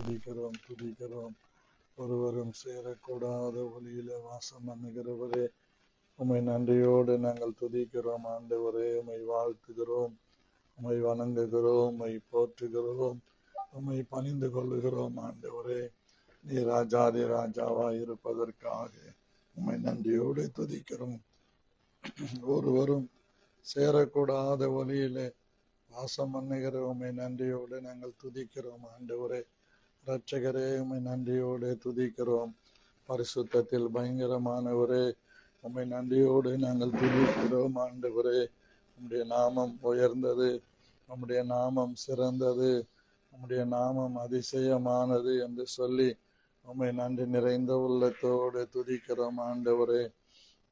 துதிக்கிறோம். ஒருவரும் சேரக்கூடாத ஒளியில வாசம் பண்ணுகிறவரே, உம்மை நன்றியோடு நாங்கள் துதிக்கிறோம். ஆண்டவரே, உம்மை வாழ்த்துகிறோம், உம்மை வணங்குகிறோம், உம்மை போற்றுகிறோம், உம்மை பணிந்து கொள்ளுகிறோம். ஆண்டவரே, நீ ராஜாதி ராஜாவாய் இருப்பதற்காக உம்மை நன்றியோடு துதிக்கிறோம். ஒருவரும் சேரக்கூடாத ஒளியிலே வாசம் பண்ணுகிற உம்மை நன்றியோடு நாங்கள் துதிக்கிறோம். ஆண்டவரே, இரட்சகரே, உம்மை நன்றியோடு துதிக்கிறோம். பரிசுத்தத்தில் பயங்கரமானவரே, உம்மை நன்றியோடு நாங்கள் துதிக்கிறோம். ஆண்டவரே, உம்முடைய நாமம் உயர்ந்தது, உம்முடைய நாமம் சிறந்தது, உம்முடைய நாமம் அதிசயமானது என்று சொல்லி உம்மை நன்றி நிறைந்த உள்ளத்தோடு துதிக்கிறோம். ஆண்டவரே,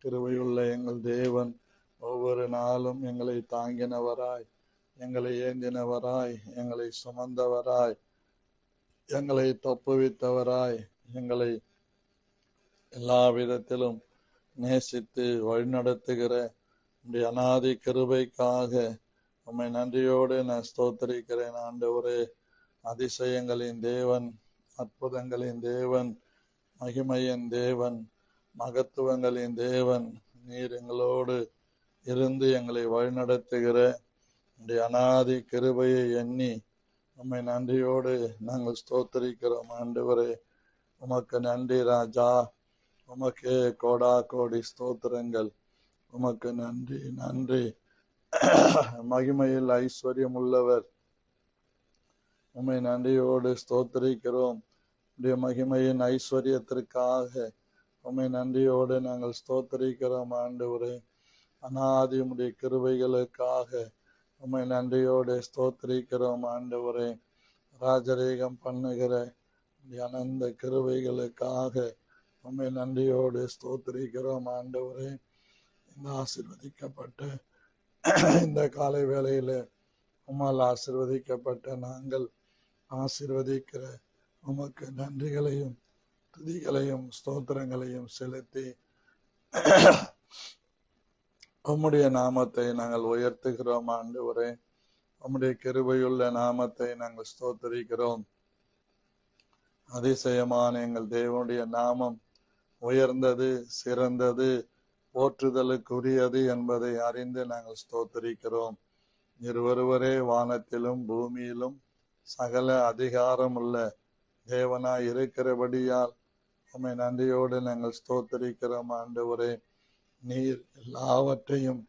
கிருபையுள்ள எங்கள் தேவன், ஒவ்வொரு நாளும் எங்களை தாங்கினவராய், எங்களை ஏந்தினவராய், எங்களை சுமந்தவராய், எங்களை தப்புவித்தவராய், எங்களை எல்லா விதத்திலும் நேசித்து வழிநடத்துகிற உம்முடைய அநாதி கிருபைக்காக உம்மை நன்றியோடு நான் ஸ்தோத்திரிக்கிறேன். ஆண்டவரே, அதிசயங்களின் தேவன், அற்புதங்களின் தேவன், மகிமையின் தேவன், மகத்துவங்களின் தேவன், நீர் எங்களோடு இருந்து எங்களை வழிநடத்துகிற உம்முடைய அநாதி கிருபையை எண்ணி உம்மை நன்றியோடு நாங்கள் ஸ்தோத்திரிக்கிறோம். ஆண்டவரே, உமக்கு நன்றி ராஜா, உமக்கே கோடா கோடி ஸ்தோத்திரங்கள், உமக்கு நன்றி நன்றி. மகிமையில் ஐஸ்வர்யம் உள்ளவர், உம்மை நன்றியோடு ஸ்தோத்திரிக்கிறோம். உடைய மகிமையின் ஐஸ்வர்யத்திற்காக உம்மை நன்றியோடு நாங்கள் ஸ்தோத்திரிக்கிறோம். ஆண்டவரே, அநாதி உம்முடைய கிருபைகளுக்காக உம்மை நன்றியோடு ஸ்தோத்திரிக்கிறோம். ஆண்டவரே, ராஜரீகம் பண்ணுகிற அனந்த கிருபைகளுக்காக உம்மை நன்றியோடு ஸ்தோத்திரிக்கிறோம். ஆண்டவரே, இந்த ஆசீர்வதிக்கப்பட்ட இந்த காலை வேளையில உம்மால் ஆசீர்வதிக்கப்பட்ட நாங்கள் ஆசீர்வதிக்கிற உமக்கு நன்றிகளையும் துதிகளையும் ஸ்தோத்திரங்களையும் செலுத்தி உம்முடைய நாமத்தை நாங்கள் உயர்த்துகிறோம். ஆண்டவரே, உம்முடைய கிருபையுள்ள நாமத்தை நாங்கள் ஸ்தோத்திரிக்கிறோம். அதிசயமான எங்கள் தேவனுடைய நாமம் உயர்ந்தது, சிறந்தது, போற்றுதலுக்குரியது என்பதை அறிந்து நாங்கள் ஸ்தோத்திரிக்கிறோம். ஒருவரே வானத்திலும் பூமியிலும் சகல அதிகாரம் உள்ள தேவனாய் இருக்கிறபடியால் உம்மை நன்றியோடு நாங்கள் ஸ்தோத்திரிக்கிறோம். ஆண்டவரே, நீர் எல்லாவற்றையும்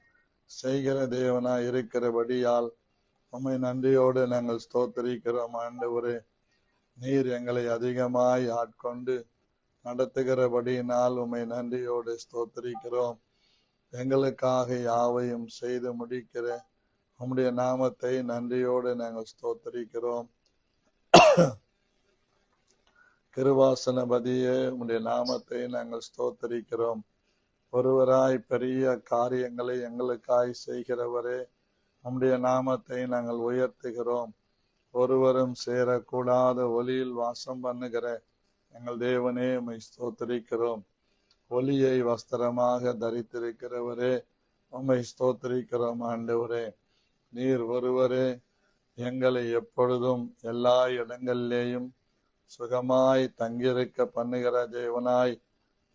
செய்கிற தேவனாய் இருக்கிறபடியால் உம்மை நன்றியோடு நாங்கள் ஸ்தோத்திரிக்கிறோம். ஆண்டவரே, நீர் எங்களை அதிகமாய் ஆட்கொண்டு நடத்துகிறபடியினால் உம்மை நன்றியோடு ஸ்தோத்திரிக்கிறோம். எங்களுக்காக யாவையும் செய்து முடிக்கிற உம்முடைய நாமத்தை நன்றியோடு நாங்கள் ஸ்தோத்திரிக்கிறோம். கிருபாசனபதியே, உம்முடைய நாமத்தை நாங்கள் ஸ்தோத்திரிக்கிறோம். ஒருவராய் பெரிய காரியங்களை எங்களுக்காய் செய்கிறவரே, உம்முடைய நாமத்தை நாங்கள் உயர்த்துகிறோம். ஒருவரும் சேரக்கூடாத ஒளியில் வாசம் பண்ணுகிற எங்கள் தேவனே, உம்மை ஸ்தோத்திரிக்கிறோம். ஒளியை வஸ்திரமாக தரித்திருக்கிறவரே, உம்மை ஸ்தோத்திரிக்கிறோம். ஆண்டவரே, நீர் ஒருவரே எங்களை எப்பொழுதும் எல்லா இடங்களிலேயும் சுகமாய் தங்கியிருக்க பண்ணுகிற தேவனாய்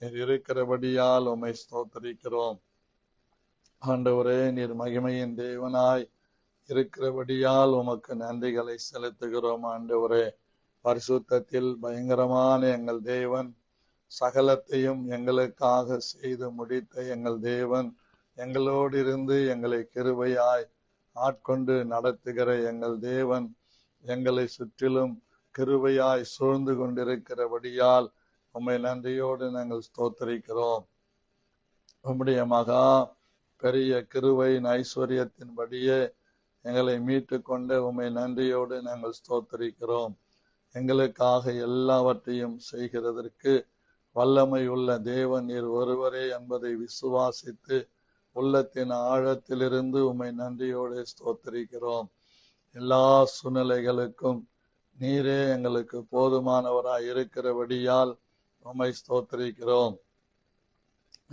நீர் இருக்கிறபடியால் உம்மை ஸ்தோத்திரிக்கிறோம். ஆண்டவரே, நீர் மகிமையின் தேவனாய் இருக்கிறபடியால் உமக்கு நன்றிகளை செலுத்துகிறோம். ஆண்டவரே, பரிசுத்தத்தில் பயங்கரமான எங்கள் தேவன், சகலத்தையும் எங்களுக்காக செய்து முடித்த எங்கள் தேவன், எங்களோடு இருந்து எங்களை கிருபையாய் ஆட்கொண்டு நடத்துகிற எங்கள் தேவன், எங்களை சுற்றிலும் கிருபையாய் சூழ்ந்து கொண்டிருக்கிறபடியால் உம்மை நன்றியோடு நாங்கள் ஸ்தோத்திரிக்கிறோம். உம்முடைய மகா பெரிய கிருபையின் ஐஸ்வர்யத்தின்படியே எங்களை மீட்டு கொண்டு உம்மை நன்றியோடு நாங்கள் ஸ்தோத்திரிக்கிறோம். எங்களுக்காக எல்லாவற்றையும் செய்கிறதற்கு வல்லமை உள்ள தேவன் நீர் ஒருவரே என்பதை விசுவாசித்து உள்ளத்தின் ஆழத்திலிருந்து உம்மை நன்றியோடு ஸ்தோத்திரிக்கிறோம். எல்லா சூழ்நிலைகளுக்கும் நீரே எங்களுக்கு போதுமானவராய் இருக்கிறபடியால் உம்மை ஸ்தோத்திரிக்கிறோம்.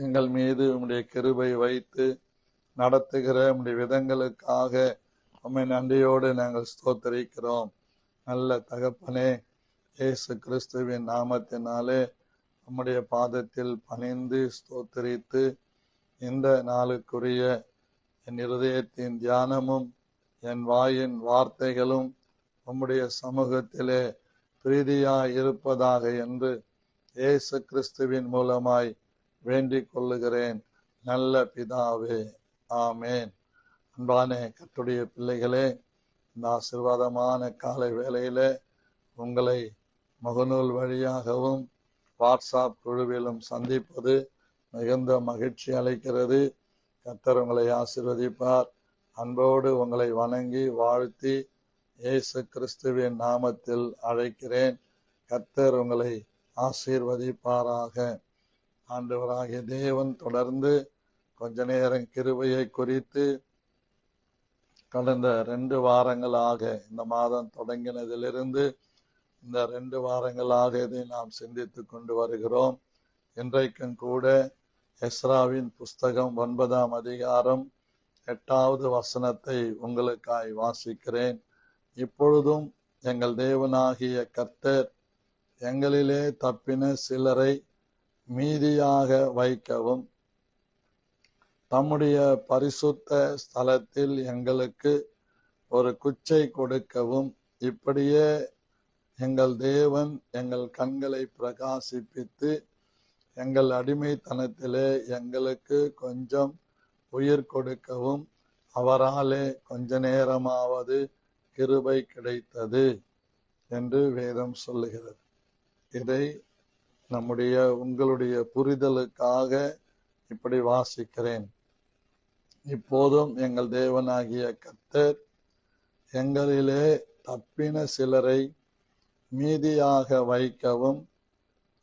எங்கள் மீது உம்முடைய கிருபை வைத்து நடத்துகிற உம்முடைய விதங்களுக்காக உம்மை நன்றியோடு நாங்கள் ஸ்தோத்திரிக்கிறோம். நல்ல தகப்பனே, இயேசு கிறிஸ்துவின் நாமத்தினாலே நம்முடைய பாதத்தில் பணிந்து ஸ்தோத்திரித்து இந்த நாளுக்குரிய என் இருதயத்தின் தியானமும் என் வாயின் வார்த்தைகளும் நம்முடைய சமூகத்திலே பிரீதியாய் இருப்பதாக என்று இயேசு கிறிஸ்துவின் மூலமாய் வேண்டிக் கொள்ளுகிறேன். நல்ல பிதாவே, ஆமேன். அன்பான கர்த்தருடைய பிள்ளைகளே, இந்த ஆசீர்வாதமான காலை வேளையிலே உங்களை முகநூல் வழியாகவும் வாட்ஸ்அப் குழுவிலும் சந்திப்பது மிகுந்த மகிழ்ச்சி அளிக்கிறது. கர்த்தர் உங்களை ஆசீர்வதிப்பார். அன்போடு உங்களை வணங்கி வாழ்த்தி இயேசு கிறிஸ்துவின் நாமத்தில் அழைக்கிறேன். கர்த்தர் உங்களை ஆசீர்வதிப்பாராக. ஆண்டவராகிய தேவன் தொடர்ந்து கொஞ்ச நேரம் கிருபையை குறித்து கடந்த 2 வாரங்களாக, இந்த மாதம் தொடங்கினதிலிருந்து இந்த 2 வாரங்களாக இதை நாம் சிந்தித்து கொண்டு வருகிறோம். இன்றைக்கும் கூட எஸ்ராவின் புஸ்தகம் 9ஆம் அதிகாரம் 8வது வசனத்தை உங்களுக்காய் வாசிக்கிறேன். இப்பொழுதும் எங்கள் தேவனாகிய கர்த்தர் எங்களிலே தப்பின சிலரை மீதியாக வைக்கவும், தம்முடைய பரிசுத்த ஸ்தலத்தில் எங்களுக்கு ஒரு குச்சை கொடுக்கவும், இப்படியே எங்கள் தேவன் எங்கள் கண்களை பிரகாசிப்பித்து எங்கள் அடிமைத்தனத்திலே எங்களுக்கு கொஞ்சம் உயிர் கொடுக்கவும் அவராலே கொஞ்ச நேரமாவது கிருபை கிடைத்தது என்று வேதம் சொல்லுகிறது. இதை உங்களுடைய புரிதலுக்காக இப்படி வாசிக்கிறேன். இப்போதும் எங்கள் தேவனாகிய கர்த்தர் எங்களிலே தப்பின சிலரை மீதியாக வைக்கவும்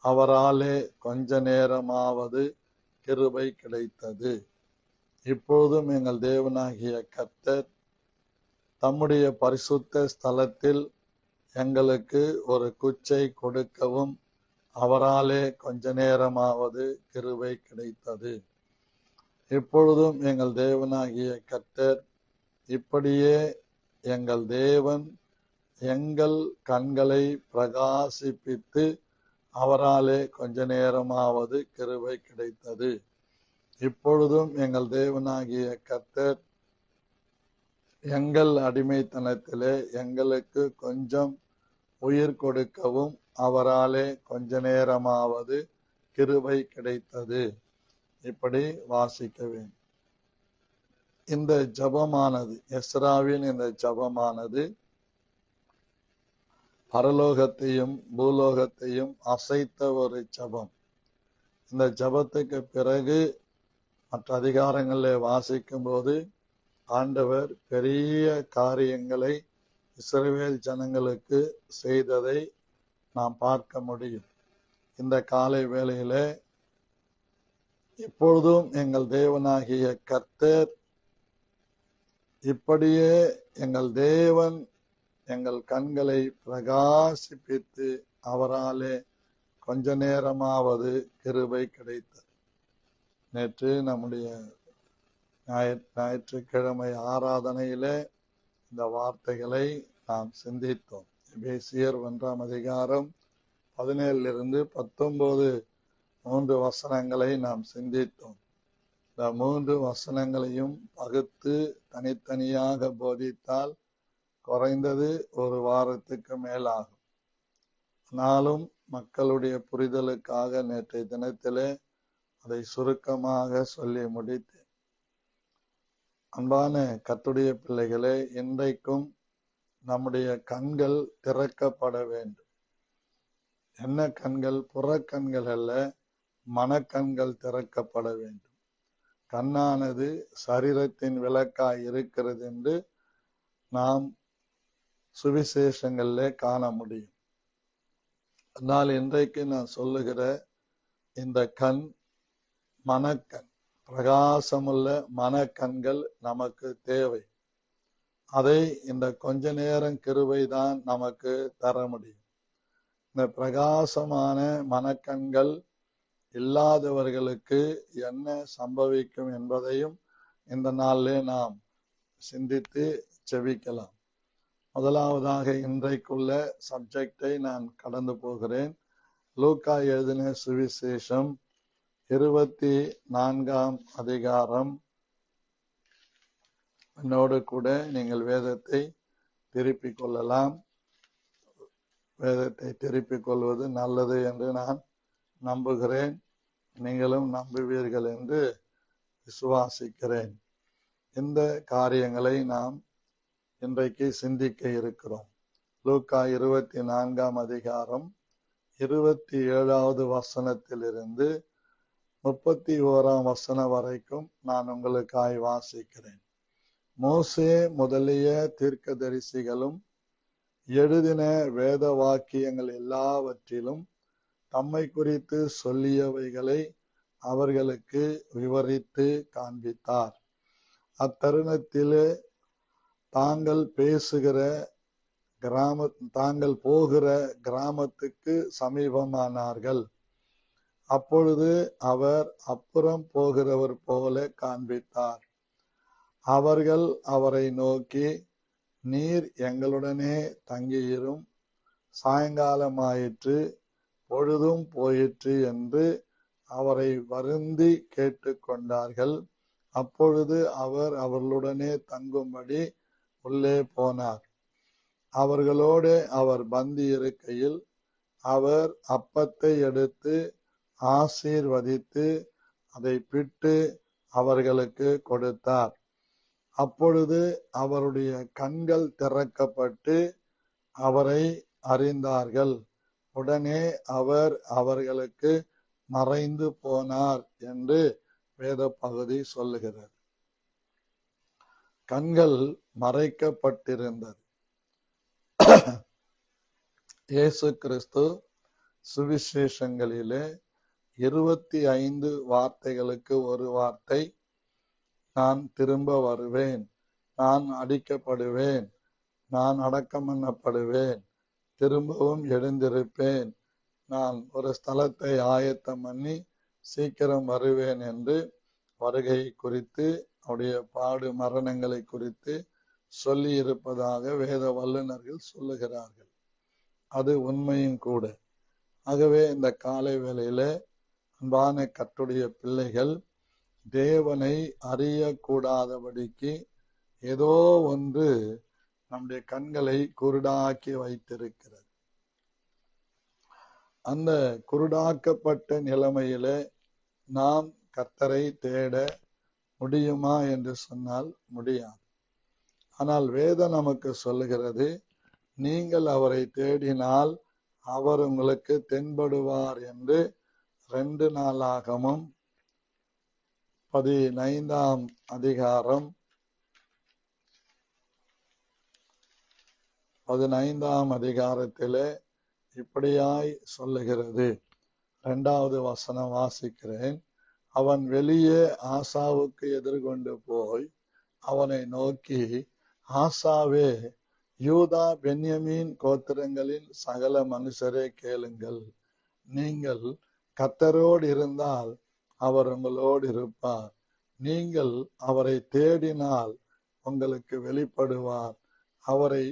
அவராலே கொஞ்ச நேரமாவது கிருபை கிடைத்தது. இப்போதும் எங்கள் தேவனாகிய கர்த்தர் தம்முடைய பரிசுத்த ஸ்தலத்தில் எங்களுக்கு ஒரு குச்சை கொடுக்கவும் அவராலே கொஞ்ச நேரமாவது கிருபை கிடைத்தது. இப்பொழுதும் எங்கள் தேவனாகிய கர்த்தர் இப்படியே எங்கள் தேவன் எங்கள் கண்களை பிரகாசிப்பித்து அவராலே கொஞ்ச நேரமாவது கிருபை கிடைத்தது. இப்பொழுதும் எங்கள் தேவனாகிய கர்த்தர் எங்கள் அடிமைத்தனத்திலே எங்களுக்கு கொஞ்சம் உயிர் கொடுக்கவும் அவராலே கொஞ்ச நேரமாவது கிருபை கிடைத்தது. இப்படி வாசிக்க வேண்டும். இந்த ஜபமானது, எஸ்ராவின் இந்த ஜபமானது பரலோகத்தையும் பூலோகத்தையும் அசைத்த ஒரு ஜபம். இந்த ஜபத்துக்கு பிறகு மற்ற அதிகாரங்களில் வாசிக்கும் போது ஆண்டவர் பெரிய காரியங்களை இஸ்ரவேல் ஜனங்களுக்கு செய்ததை நாம் பார்க்க முடியும். இந்த காலை வேளையிலே இப்பொழுதும் எங்கள் தேவனாகிய கர்த்தர் இப்படியே எங்கள் தேவன் எங்கள் கண்களை பிரகாசிப்பித்து அவராலே கொஞ்ச நேரமாவது கிருபை கிடைத்தது. நேற்று நம்முடைய ஞாயிற்றுக்கிழமை ஆராதனையிலே இந்த வார்த்தைகளை நாம் சிந்தித்தோம். எபேசியர் 1ஆம் அதிகாரம் 17 19 3 வசனங்களை நாம் சிந்தித்தோம். இந்த 3 வசனங்களையும் பகுத்து தனித்தனியாக போதித்தால் குறைந்தது ஒரு வாரத்துக்கு மேலாகும். ஆனாலும் மக்களுடைய புரிதலுக்காக நேற்றைய தினத்திலே அதை சுருக்கமாக சொல்லி முடித்தேன். அன்பான கர்த்தருடைய பிள்ளைகளே, இன்றைக்கும் நம்முடைய கண்கள் திறக்கப்பட வேண்டும். என்ன கண்கள்? புறக்கண்கள் அல்ல, மனக்கண்கள் திறக்கப்பட வேண்டும். கண்ணானது சரீரத்தின் விளக்காய் இருக்கிறது என்று நாம் சுவிசேஷங்களிலே காண முடியும். ஆனால் இன்றைக்கு நான் சொல்லுகிற இந்த கண் மனக்கண், பிரகாசமுள்ள மனக்கண்கள் நமக்கு தேவை. அதை இந்த கொஞ்ச நேரம் கிருபை தான் நமக்கு தர முடியும். இந்த பிரகாசமான மனக்கண்கள் இல்லாதவர்களுக்கு என்ன சம்பவிக்கும் என்பதையும் இந்த நாளிலே நாம் சிந்தித்து செபிக்கலாம். முதலாவதாக இன்றைக்குள்ள சப்ஜெக்டை நான் கடந்து போகிறேன். லூக்கா எழுதின சுவிசேஷம் 24ஆம் அதிகாரம். என்னோடு கூட நீங்கள் வேதத்தை திருப்பிக் கொள்ளலாம். வேதத்தை திருப்பிக் கொள்வது நல்லது என்று நான் நம்புகிறேன். நீங்களும் நம்புவீர்கள் என்று விசுவாசிக்கிறேன். இந்த காரியங்களை நாம் இன்றைக்கு சிந்திக்க இருக்கிறோம். லூக்கா 24ஆம் அதிகாரம் 27வது வசனத்திலிருந்து 31ஆம் வசனம் வரைக்கும் நான் உங்களுக்காய் வாசிக்கிறேன். மோசே முதலிய தீர்க்கதரிசிகளும் எழுதின வேத வாக்கியங்கள் எல்லாவற்றிலும் தம்மை குறித்து சொல்லியவைகளை அவர்களுக்கு விவரித்து காண்பித்தார். அத்தருணத்திலே தாங்கள் போகிற கிராமத்துக்கு சமீபமானார்கள். அப்பொழுது அவர் அப்புறம் போகிறவர் போல காண்பித்தார். அவர்கள் அவரை நோக்கி, நீர் எங்களுடனே தங்கியிரும், சாயங்காலமாயிற்று, பொழுதும் போயிற்று என்று அவரை வருந்தி கேட்டுக்கொண்டார்கள். அப்பொழுது அவர் அவர்களுடனே தங்கும்படி உள்ளே போனார். அவர்களோடு அவர் பந்தி இருக்கையில் அவர் அப்பத்தை எடுத்து ஆசீர்வதித்து அதை பிட்டு அவர்களுக்கு கொடுத்தார். அப்பொழுது அவருடைய கண்கள் திறக்கப்பட்டு அவரை அறிந்தார்கள். உடனே அவர் அவர்களுக்கு மறைந்து போனார் என்று வேத பகுதி சொல்லுகிறது. கண்கள் மறைக்கப்பட்டிருந்தது. இயேசு கிறிஸ்து சுவிசேஷங்களிலே 25 வார்த்தைகளுக்கு ஒரு வார்த்தை, நான் திரும்ப வருவேன், நான் அடிக்கப்படுவேன், நான் அடக்கம் பண்ணப்படுவேன், திரும்பவும் எழுந்திருப்பேன், நான் ஒரு ஸ்தலத்தை ஆயத்தம் பண்ணி சீக்கிரம் வருவேன் என்று வருகை குறித்து, அவருடைய பாடு மரணங்களை குறித்து சொல்லி இருப்பதாக வேத வல்லுநர்கள் சொல்லுகிறார்கள். அது உண்மையும் கூட. ஆகவே இந்த காலை வேளையில அன்பான கர்த்தருடைய பிள்ளைகள் தேவனை அறியக்கூடாதபடிக்கு ஏதோ ஒன்று நம்முடைய கண்களை குருடாக்கி வைத்திருக்கிறது. அந்த குருடாக்கப்பட்ட நிலைமையில நாம் கர்த்தரை தேட முடியுமா என்று சொன்னால் முடியாது. ஆனால் வேதம் நமக்கு சொல்லுகிறது, நீங்கள் அவரை தேடினால் அவர் உங்களுக்கு தென்படுவார் என்று 2 நாளாகமம் 15ஆம் அதிகாரம் 15ஆம் அதிகாரத்திலே இப்படியாய் சொல்லுகிறது. 2வது வசனம் வாசிக்கிறேன். அவன் வெளியே ஆசாவுக்கு எதிர்கொண்டு போய் அவனை நோக்கி, ஆசாவே, யூதா பென்யமீன் கோத்திரங்களின் சகல மனுஷரே கேளுங்கள். நீங்கள் கர்த்தரோடு இருந்தால் அவர் உங்களோடு இருப்பார். நீங்கள் அவரை தேடினால் உங்களுக்கு வெளிப்படுவார். அவரை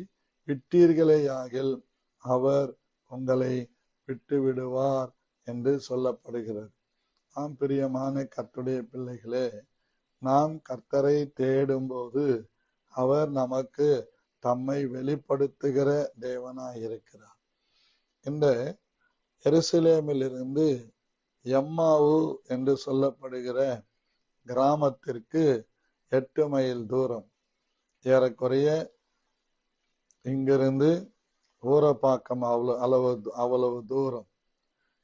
விட்டீர்களேயாகில் அவர் உங்களை விட்டு விடுவார் என்று சொல்லப்படுகிறது. ஆம், பிரியமான கர்த்தருடைய பிள்ளைகளே, நாம் கர்த்தரை தேடும்போது அவர் நமக்கு தம்மை வெளிப்படுத்துகிற தேவனாய் இருக்கிறார். இந்த எருசலேமிலிருந்து எம்மாவு என்று சொல்லப்படுகிற கிராமத்திற்கு 8 மைல் தூரம், ஏறக்குறைய இங்கிருந்து ஊரப்பாக்கம் அவ்வளவு தூரம்.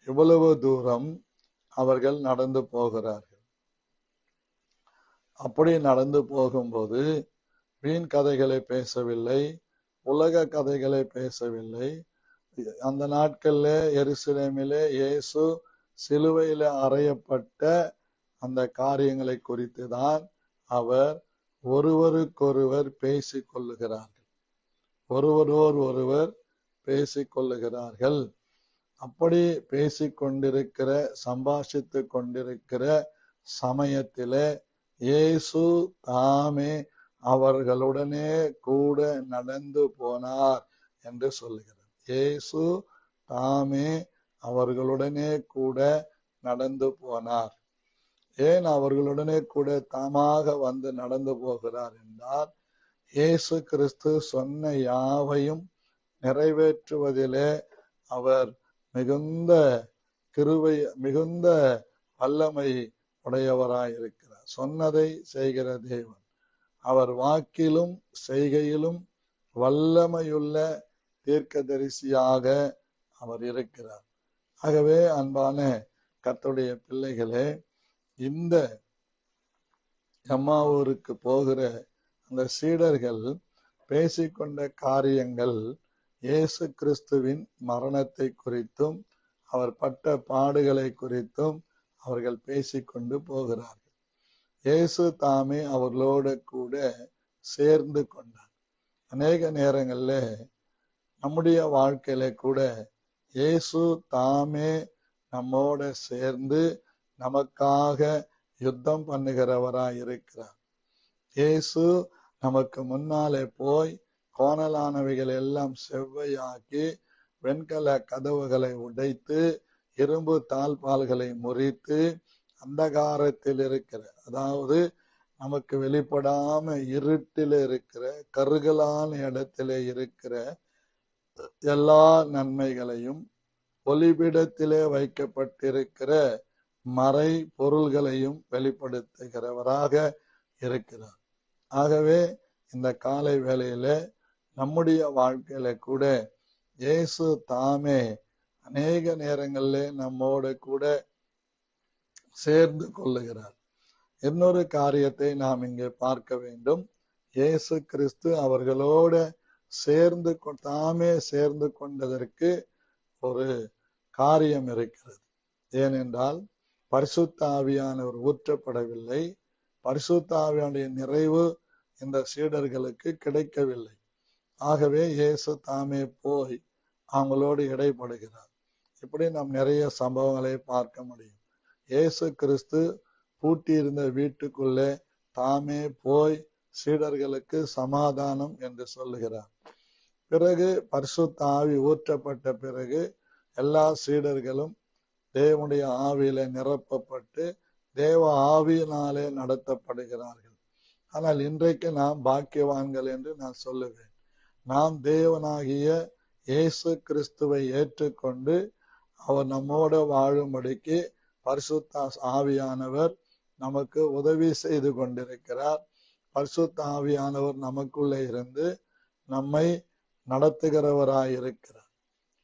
இவ்வளவு தூரம் அவர்கள் நடந்து போகிறார்கள். அப்படி நடந்து போகும்போது வீண் கதைகளை பேசவில்லை, உலக கதைகளை பேசவில்லை. அந்த நாட்கள்ல எருசலேமிலே இயேசு சிலுவையில அறையப்பட்ட அந்த காரியங்களை குறித்து தான் அவர் ஒருவருக்கொருவர் பேசிக் கொள்ளுகிறார்கள். ஒருவர் பேசிக் கொள்ளுகிறார்கள். அப்படி பேசிக்கொண்டிருக்கிற, சம்பாஷித்துக் கொண்டிருக்கிற சமயத்திலே இயேசு தாமே அவர்களுடனே கூட நடந்து போனார் என்று சொல்லுகிறது. இயேசு தாமே அவர்களுடனே கூட நடந்து போனார். ஏன் அவர்களுடனே கூட தாமாக வந்து நடந்து போகிறார் என்றால், இயேசு கிறிஸ்து சொன்ன யாவையும் நிறைவேற்றுவதிலே அவர் மிகுந்த கிருபை, மிகுந்த வல்லமை உடையவராயிருக்கிறார். சொன்னதை செய்கிற தேவன். அவர் வாக்கிலும் செய்கையிலும் வல்லமையுள்ள தீர்க்கதரிசியாக அவர் இருக்கிறார். ஆகவே அன்பான கர்த்தருடைய பிள்ளைகளே, இந்த எம்மாவூருக்கு போகிற அந்த சீடர்கள் பேசிக்கொண்ட காரியங்கள் இயேசு கிறிஸ்துவின் மரணத்தை குறித்தும் அவர் பட்ட பாடுகளை குறித்தும் அவர்கள் பேசிக்கொண்டு போகிறார்கள். இயேசு தாமே அவர்களோடு கூட சேர்ந்து கொண்டார். அநேக நேரங்கள்ல நம்முடைய வாழ்க்கையில கூட இயேசு தாமே நம்மோட சேர்ந்து நமக்காக யுத்தம் பண்ணுகிறவராய் இருக்கிறார். இயேசு நமக்கு முன்னாலே போய் கோணலானவைகள் எல்லாம் செவ்வையாக்கி, வெண்கல கதவுகளை உடைத்து, இரும்பு தாழ்பால்களை முறித்து, அந்தகாரத்தில் இருக்கிற, அதாவது நமக்கு வெளிப்படாம இருட்டில் இருக்கிற, கருகலான இடத்திலே இருக்கிற எல்லா நன்மைகளையும், ஒளிபிடத்திலே வைக்கப்பட்டிருக்கிற மறை பொருள்களையும் வெளிப்படுத்துகிறவராக இருக்கிறார். ஆகவே இந்த காலை வேளையில நம்முடைய வாழ்க்கையில கூட இயேசு தாமே அநேக நேரங்களிலே நம்மோடு கூட சேர்ந்து கொள்ளுகிறார். இன்னொரு காரியத்தை நாம் இங்கே பார்க்க வேண்டும். இயேசு கிறிஸ்து அவர்களோட சேர்ந்து தாமே சேர்ந்து கொண்டதற்கு ஒரு காரியம் இருக்கிறது. ஏனென்றால் பரிசுத்த ஆவியானவர் ஊற்றப்படவில்லை. பரிசுத்த ஆவியானுடைய நிறைவு இந்த சீடர்களுக்கு கிடைக்கவில்லை. ஆகவே இயேசு தாமே போய் அவங்களோடு இடைப்படுகிறார். இப்படி நாம் நிறைய சம்பவங்களை பார்க்க முடியும். இயேசு கிறிஸ்து பூட்டியிருந்த வீட்டுக்குள்ளே தாமே போய் சீடர்களுக்கு சமாதானம் என்று சொல்லுகிறார். பிறகு பரிசுத்த ஆவி ஊற்றப்பட்ட பிறகு எல்லா சீடர்களும் தேவனுடைய ஆவியில நிரப்பப்பட்டு தேவ ஆவியினாலே நடத்தப்படுகிறார்கள். ஆனால் இன்றைக்கு நாம் பாக்கியவான்கள் என்று நான் சொல்லுவேன். நாம் தேவனாகிய இயேசு கிறிஸ்துவை ஏற்றுக்கொண்டு அவர் நம்மோட வாழும்படிக்கு பரிசுத்த ஆவியானவர் நமக்கு உதவி செய்து கொண்டிருக்கிறார். பரிசுத்த ஆவியானவர் நமக்குள்ளே இருந்து நம்மை நடத்துகிறவராயிருக்கிறார்.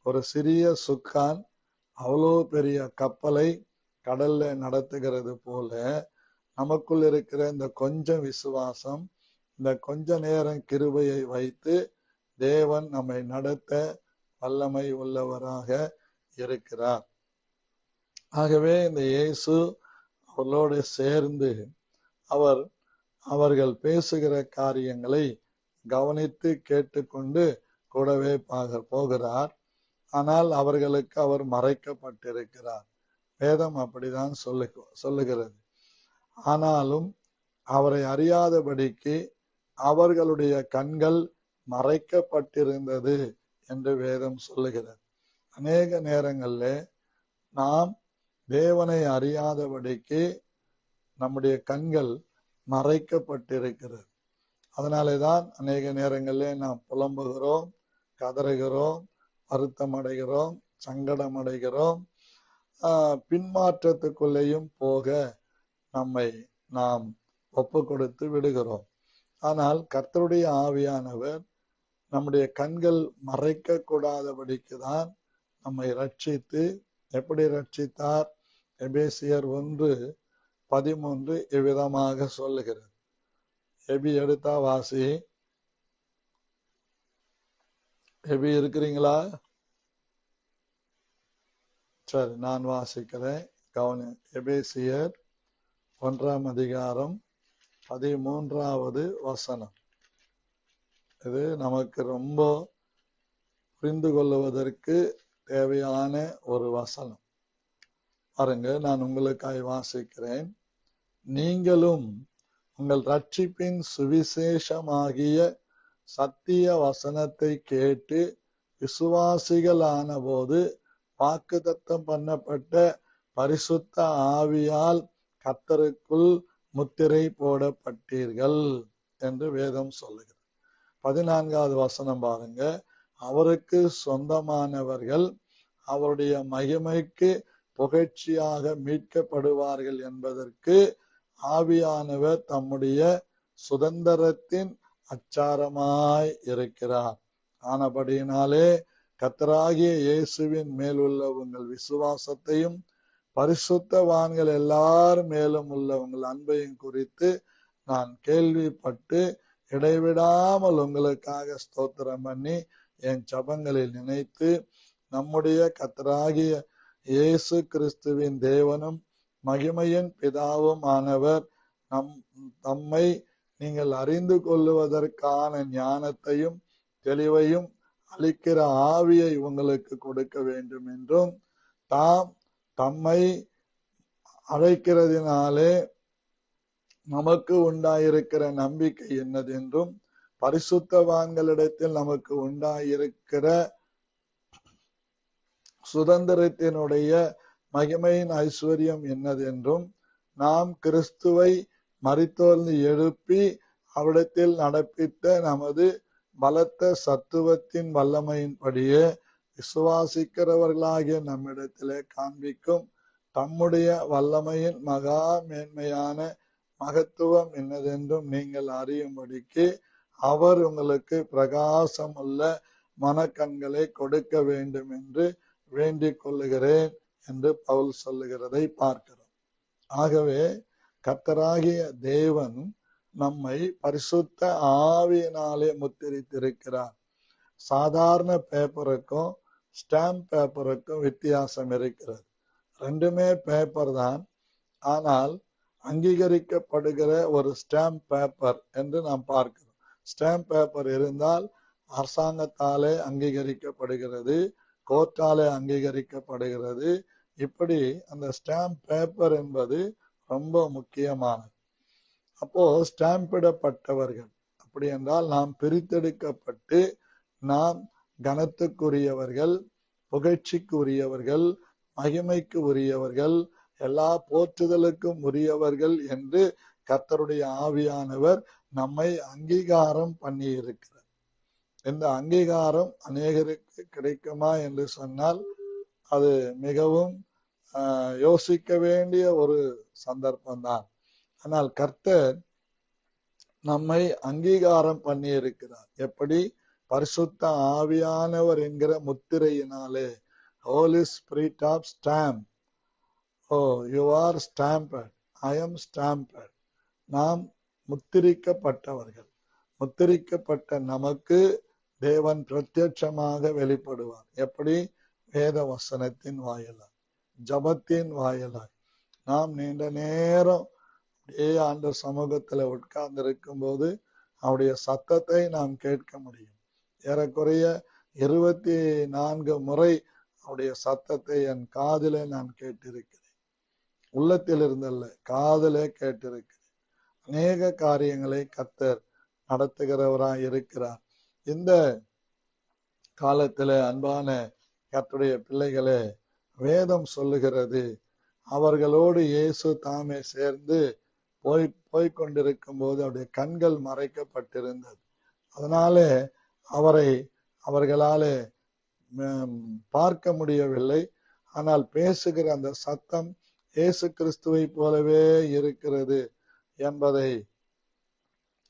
ஒரு சிறிய சுக்கான் அவ்வளோ பெரிய கப்பலை கடல்ல நடத்துகிறது போல நமக்குள் இருக்கிற இந்த கொஞ்சம் விசுவாசம், இந்த கொஞ்ச நேரம் கிருபையை வைத்து தேவன் நம்மை நடத்த வல்லமை உள்ளவராக இருக்கிறார். ஆகவே இந்த இயேசு அவர்களோடு சேர்ந்து அவர்கள் பேசுகிற காரியங்களை கவனித்து கேட்டுக்கொண்டு கூடவே போகிறார். ஆனால் அவர்களுக்கு அவர் மறைக்கப்பட்டிருக்கிறார். வேதம் அப்படிதான் சொல்லுகிறது. ஆனாலும் அவரை அறியாதபடிக்கு அவர்களுடைய கண்கள் மறைக்கப்பட்டிருந்தது என்று வேதம் சொல்லுகிறது. அநேக நேரங்கள்ல நாம் தேவனை அறியாதபடிக்கு நம்முடைய கண்கள் மறைக்கப்பட்டிருக்கிறது. அதனாலேதான் அநேக நேரங்களிலே நாம் புலம்புகிறோம், கதறுகிறோம், வருத்தம் அடைகிறோம், சங்கடம் அடைகிறோம், பின்மாற்றத்துக்குள்ளேயும் போக நம்மை நாம் ஒப்பு கொடுத்து விடுகிறோம். ஆனால் கர்த்தருடைய ஆவியானவர் நம்முடைய கண்கள் மறைக்க கூடாதபடிக்கு தான் நம்மை ரட்சித்து, எப்படி ரட்சித்தார்? எபேசியர் 1:13 இவ்விதமாக சொல்லுகிறது. எபி எடுத்தா வாசி. எபி இருக்கிறீங்களா? சரி, நான் வாசிக்கிறேன், கவனி. எபேசியர் 1:13 இது நமக்கு ரொம்ப புரிந்து கொள்வதற்கு தேவையான ஒரு வசனம். பாருங்க, நான் உங்களுக்காய் வாசிக்கிறேன். நீங்களும் உங்கள் ரட்சிப்பின் சுவிசேஷமாகிய சத்திய வசனத்தை கேட்டு விசுவாசிகளான போது வாக்குத்தத்தம் பண்ணப்பட்ட பரிசுத்த ஆவியால் கர்த்தருக்குள் முத்திரை போடப்பட்டீர்கள் என்று வேதம் சொல்லுகிறது. 14வது வசனம் பாருங்க. அவருக்கு சொந்தமானவர்கள் அவருடைய மகிமைக்கு புகழ்ச்சியாக மீட்கப்படுவார்கள் என்பதற்கு ஆவியானவர் தம்முடைய சுதந்திரத்தின் அச்சாரமாய் இருக்கிறார். ஆனபடியினாலே கர்த்தராகிய இயேசுவின் மேலுள்ள உங்கள் விசுவாசத்தையும் பரிசுத்தவான்கள் எல்லார் மேலும் உள்ள உங்கள் அன்பையும் குறித்து நான் கேள்விப்பட்டு இடைவிடாமல் உங்களுக்காக ஸ்தோத்திரம் பண்ணி என் ஜெபங்களில் நினைத்து நம்முடைய கர்த்தராகிய இயேசு கிறிஸ்துவின் தேவனும் மகிமையின் பிதாவும் ஆனவர் தம்மை நீங்கள் அறிந்து கொள்ளுவதற்கான ஞானத்தையும் தெளிவையும் அளிக்கிற ஆவியை உங்களுக்கு கொடுக்க வேண்டும் என்றும் தாம் தம்மை அழைக்கிறதினாலே நமக்கு உண்டாயிருக்கிற நம்பிக்கை என்னதென்றும் பரிசுத்தவான்களிடத்தில் நமக்கு உண்டாயிருக்கிற சுதந்திரத்தினுடைய மகிமையின் ஐஸ்வர்யம் என்னதென்றும் நாம் கிறிஸ்துவை மரித்தோர்ந்து எழுப்பி அவிடத்தில் நடப்பித்த நமது பலத்த சத்துவத்தின் வல்லமையின்படியே விசுவாசிக்கிறவர்களாகிய நம்மிடத்திலே காண்பிக்கும் தம்முடைய வல்லமையின் மகா மேன்மையான மகத்துவம் என்னதென்றும் நீங்கள் அறியும்படிக்கு அவர் உங்களுக்கு பிரகாசம் உள்ள மனக்கண்களை கொடுக்க வேண்டும் என்று வேண்டிக் கொள்ளுகிறேன் என்று பவுல் சொல்லுகிறதை பார்க்கிறோம். ஆகவே கர்த்தராகிய தேவன் நம்மை பரிசுத்த ஆவியினாலே முத்திரித்திருக்கிறார். சாதாரண பேப்பருக்கும் ஸ்டாம்ப் பேப்பருக்கும் வித்தியாசம் இருக்கிறது. ரெண்டுமே பேப்பர் தான். ஆனால் அங்கீகரிக்கப்படுகிற ஒரு ஸ்டாம்ப் பேப்பர் என்று நாம் பார்க்கிறோம். ஸ்டாம்ப் பேப்பர் இருந்தால் அரசாங்கத்தாலே அங்கீகரிக்கப்படுகிறது, கோர்ட்டாலே அங்கீகரிக்கப்படுகிறது. இப்படி அந்த ஸ்டாம்ப் பேப்பர் என்பது ரொம்ப முக்கியமானது. அப்போ ஸ்டாம்பிடப்பட்டவர்கள் அப்படி என்றால் நாம் பிரித்தெடுக்கப்பட்டு நாம் கனத்துக்குரியவர்கள், புகழ்ச்சிக்கு உரியவர்கள், மகிமைக்கு உரியவர்கள், எல்லா போற்றுதலுக்கும் உரியவர்கள் என்று கர்த்தருடைய ஆவியானவர் நம்மை அங்கீகாரம் பண்ணி இருக்கிறார். இந்த அங்கீகாரம் அநேகருக்கு கிடைக்குமா என்று சொன்னால் அது மிகவும் யோசிக்க வேண்டிய ஒரு சந்தர்ப்பம்தான். ஆனால் கர்த்தர் நம்மை அங்கீகாரம் பண்ணி இருக்கிறார். எப்படி? பரிசுத்த ஆவியானவர் என்கிற முத்திரையினாலே. Holy Spirit of stamp. Oh, you are stamped. I am stamped. நாம் முத்திரிக்கப்பட்டவர்கள். முத்திரிக்கப்பட்ட நமக்கு தேவன் பிரத்யட்சமாக வெளிப்படுவார். எப்படி? வேத வசனத்தின் வாயிலாய், ஜபத்தின் வாயிலாய். நாம் நீண்ட நேரம் அப்படியே ஆண்டவர் சமூகத்துல உட்கார்ந்து இருக்கும் போது அவருடைய சத்தத்தை நாம் கேட்க முடியும். ஏறக்குறைய 24 முறை அவருடைய சத்தத்தை என் காதிலே நான் கேட்டிருக்கிறேன். உள்ளத்தில் இருந்தல்ல, காதிலே கேட்டிருக்கிறேன். அநேக காரியங்களை கர்த்தர் நடத்துகிறவராய் இருக்கிறார். இந்த காலத்திலே அன்பான கர்த்தருடைய பிள்ளைகளே, வேதம் சொல்லுகிறது அவர்களோடு இயேசு தாமே சேர்ந்து போய்கொண்டிருக்கும் போது அவருடைய கண்கள் மறைக்கப்பட்டிருந்தது. அதனாலே அவரை அவர்களாலே பார்க்க முடியவில்லை. ஆனால் பேசுகிற அந்த சத்தம் இயேசு கிறிஸ்துவை போலவே இருக்கிறது என்பதை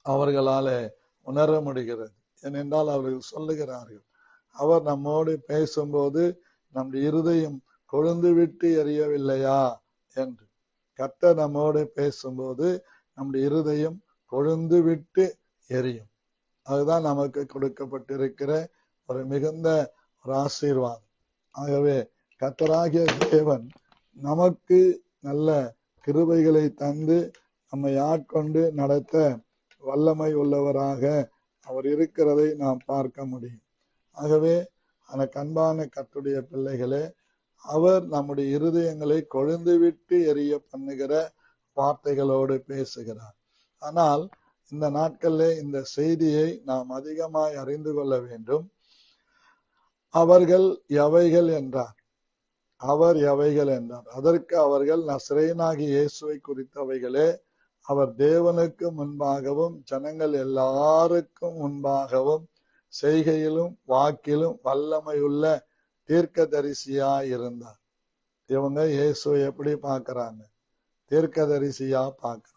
அவர்களாலே உணர முடிகிறது. ஏனென்றால் அவர்கள் சொல்லுகிறார்கள், அவர் நம்மோடு பேசும்போது நம்முடைய இருதயம் கொழுந்து விட்டு எரியவில்லையா என்று. கர்த்தர் நம்மோடு பேசும்போது நம்முடைய இருதயம் கொழுந்து விட்டு எரியும். அதுதான் நமக்கு கொடுக்கப்பட்டிருக்கிற ஒரு மிகுந்த ஒரு ஆசீர்வாதம். ஆகவே கர்த்தராகிய தேவன் நமக்கு நல்ல கிருபைகளை தந்து நம்மை ஆட்கொண்டு நடத்த வல்லமை உள்ளவராக அவர் இருக்கிறதை நாம் பார்க்க முடியும். ஆகவே அந்த அன்பான கர்த்தருடைய பிள்ளைகளே, அவர் நம்முடைய இருதயங்களை கொழுந்து விட்டு எரிய பண்ணுகிற வார்த்தைகளோடு பேசுகிறார். ஆனால் இந்த நாட்களில் இந்த செய்தியை நாம் அதிகமாய் அறிந்து கொள்ள வேண்டும். அவர்கள் எவைகள் என்றார். அவர் எவைகள் என்றார். அதற்கு அவர்கள் நசரேயனாகிய இயேசுவை குறித்தவைகளே. அவர் தேவனுக்கு முன்பாகவும் ஜனங்கள் எல்லாருக்கும் முன்பாகவும் செய்கையிலும் வாக்கிலும் வல்லமையுள்ள தீர்க்கதரிசியாய் இருந்தார். இவங்க இயேசுவை எப்படி பார்க்கறாங்க? தீர்க்கதரிசியா பார்க்கிறார்.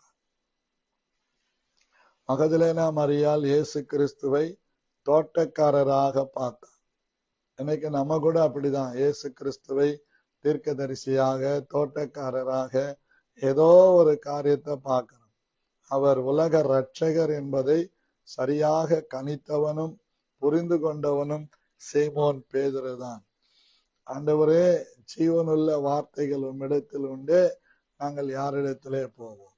மகதலேனா மரியாள் இயேசு கிறிஸ்துவை தோட்டக்காரராக பார்த்தார். இன்னைக்கு நம்ம கூட அப்படிதான் இயேசு கிறிஸ்துவை தீர்க்கதரிசியாக, தோட்டக்காரராக ஏதோ ஒரு காரியத்தை பார்க்கிறோம். அவர் உலக இரட்சகர் என்பதை சரியாக கணித்தவனும் புரிந்து கொண்டவனும் சீமோன் பேதுரு தான். ஆண்டவரே, ஜீவனுள்ள வார்த்தைகள் உம்மிடத்தில் உண்டு, நாங்கள் யாரிடத்திலே போவோம்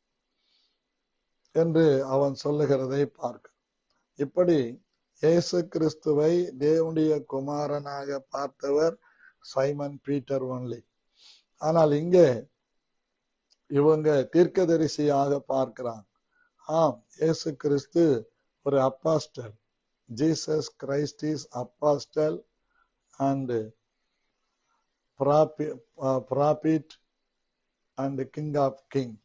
என்று அவன் சொல்லுகிறதை பார்க்க. இப்படி இயேசு கிறிஸ்துவை தேவனுடைய குமாரனாக பார்த்தவர் சைமன் பீட்டர் ஒன்லி. ஆனால் இங்கே இவங்க தீர்க்கதரிசியாக பார்க்கிறாங்க. ஆம், இயேசு கிறிஸ்து ஒரு apostle. Jesus Christ is apostle and prophet and king of king.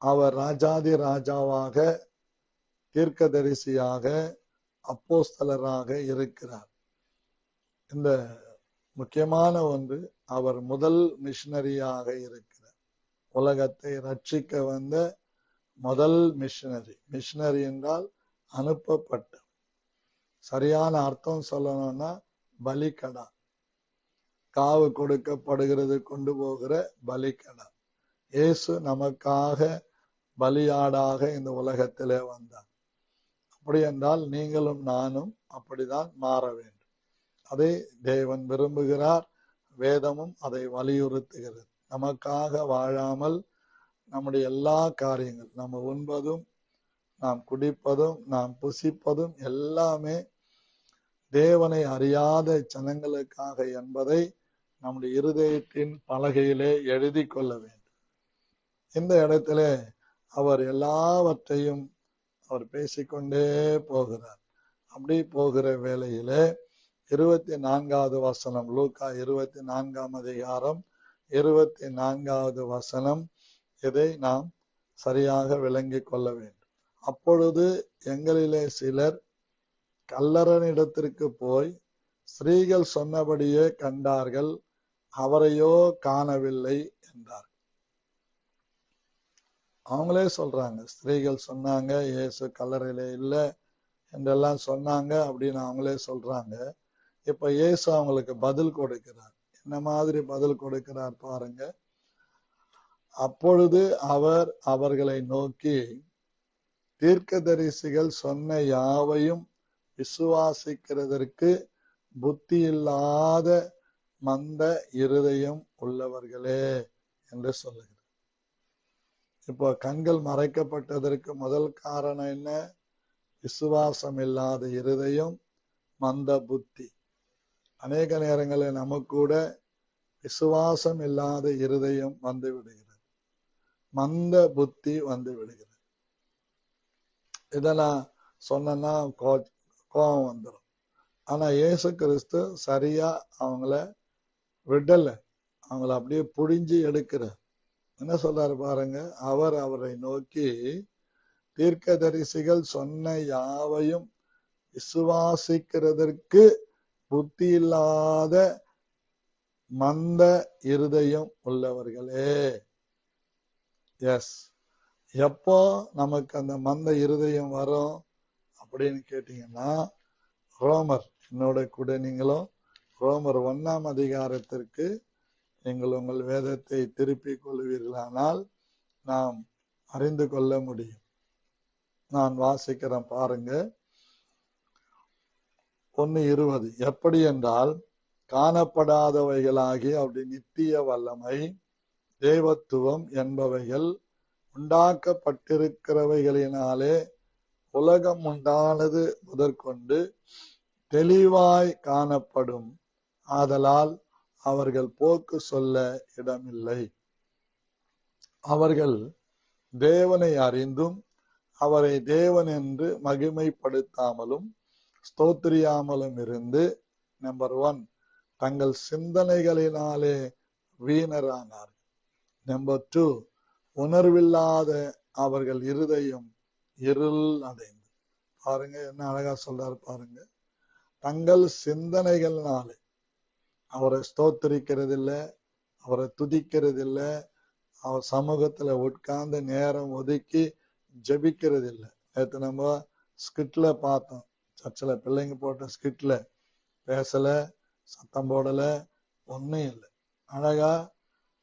அவர் ராஜாதி ராஜாவாக, தீர்க்கதரிசியாக, அப்போஸ்தலராக இருக்கிறார். இந்த முக்கியமான ஒன்று, அவர் முதல் மிஷனரியாக இருக்கிறார். உலகத்தை ரட்சிக்க வந்த முதல் மிஷனரி. மிஷனரி என்றால் அனுப்பப்பட்ட. சரியான அர்த்தம் சொல்லணும்னா பலிக்கடா. காவு கொடுக்கப்படுகிறது கொண்டு போகிற பலிக்கடா. இயேசு நமக்காக பலியாடாக இந்த உலகத்திலே வந்தார். அப்படி என்றால் நீங்களும் நானும் அப்படிதான் மாற வேண்டும். அதை தேவன் விரும்புகிறார். வேதமும் அதை வலியுறுத்துகிறது. நமக்காக வாழாமல் நம்முடைய எல்லா காரியங்கள், நம்ம உண்பதும் நாம் குடிப்பதும் நாம் புசிப்பதும் எல்லாமே தேவனை அறியாத ஜனங்களுக்காக என்பதை நம்முடைய இருதயத்தின் பலகையிலே எழுதி கொள்ள வேண்டும். இந்த இடத்துல அவர் எல்லாவற்றையும் அவர் பேசிக்கொண்டே போகிறார். அப்படி போகிற வேளையிலே 24வது வசனம், லூக்கா 24ஆம் அதிகாரம் 24வது வசனம், இதை நாம் சரியாக விளங்கிக் கொள்ள வேண்டும். அப்பொழுது எங்களிலே சிலர் கல்லறனிடத்திற்கு போய் ஸ்திரீகள் சொன்னபடியே கண்டார்கள், அவரையோ காணவில்லை என்றார். அவங்களே சொல்றாங்க, ஸ்திரீகள் சொன்னாங்க இயேசு கல்லறையிலே இல்லை என்றெல்லாம் சொன்னாங்க அப்படின்னு அவங்களே சொல்றாங்க. இப்ப இயேசு அவங்களுக்கு பதில் கொடுக்கிறார். என்ன மாதிரி பதில் கொடுக்கிறார் பாருங்க. அப்பொழுது அவர் அவர்களை நோக்கி, தீர்க்கதரிசிகள் சொன்ன யாவையும் விசுவாசிக்கிறதற்கு புத்தி இல்லாத மந்த இருதயம் உள்ளவர்களே என்று சொல்லுகிறார். இப்போ கண்கள் மறைக்கப்பட்டதற்கு முதல் காரணம் என்ன? விசுவாசம் இல்லாத இருதயம், மந்த புத்தி. அநேக நேரங்களில் நமக்கு கூட விசுவாசம் இல்லாத இருதயம் வந்து விடுகிறது, மந்த புத்தி வந்து விடுகிறது. இதெல்லாம் சொன்னா கோபம் வந்துடும். ஆனா இயேசு கிறிஸ்து சரியா அவங்கள விடல, அவங்கள அப்படியே புழிஞ்சு எடுக்கிறார். என்ன சொல்றாரு பாருங்க. அவர் அவரை நோக்கி, தீர்க்கதரிசிகள் சொன்ன யாவையும் விசுவாசிக்கிறதற்கு புத்தி இல்லாத மந்த இருதயம் உள்ளவர்களே. எஸ், எப்போ நமக்கு அந்த மந்த இருதயம் வரும் அப்படின்னு கேட்டீங்கன்னா, ரோமர், என்னோட கூட நீங்களும் ரோமர் 1ஆம் அதிகாரத்திற்கு நீங்கள் உங்கள் வேதத்தை திருப்பிக் கொள்வீர்களானால் நாம் அறிந்து கொள்ள முடியும். நான் வாசிக்கிறேன் பாருங்க. 1:20. எப்படி என்றால், காணப்படாதவைகளாகி அவருடைய நித்திய வல்லமை, தேவத்துவம் என்பவைகள் உண்டாக்கப்பட்டிருக்கிறவைகளினாலே உலகம் உண்டானது முதற்கொண்டு தெளிவாய் காணப்படும். ஆதலால் அவர்கள் போக்கு சொல்ல இடமில்லை. அவர்கள் தேவனை அறிந்தும் அவரை தேவன் என்று மகிமைப்படுத்தாமலும் ஸ்தோத்திரியாமலும் இருந்து, நம்பர் 1, தங்கள் சிந்தனைகளினாலே வீணரானார். நம்பர் 2, உணர்வில்லாத அவர்கள் இருதயம் இருள் அடைந்து. பாருங்க என்ன அழகா சொல்றாரு பாருங்க. தங்கள் சிந்தனைகளினாலே அவரை ஸ்தோத்திரிக்கிறது இல்லை, அவரை துதிக்கிறது இல்லை, அவர் சமூகத்துல உட்கார்ந்து நேரம் ஒதுக்கி ஜெபிக்கிறது இல்லை. நேற்று நம்ம ஸ்கிட்ல பார்த்தோம், சர்ச்சில் பிள்ளைங்க போட்ட ஸ்கிட்ல பேசல, சத்தம் போடல, ஒன்னும் இல்லை. அழகா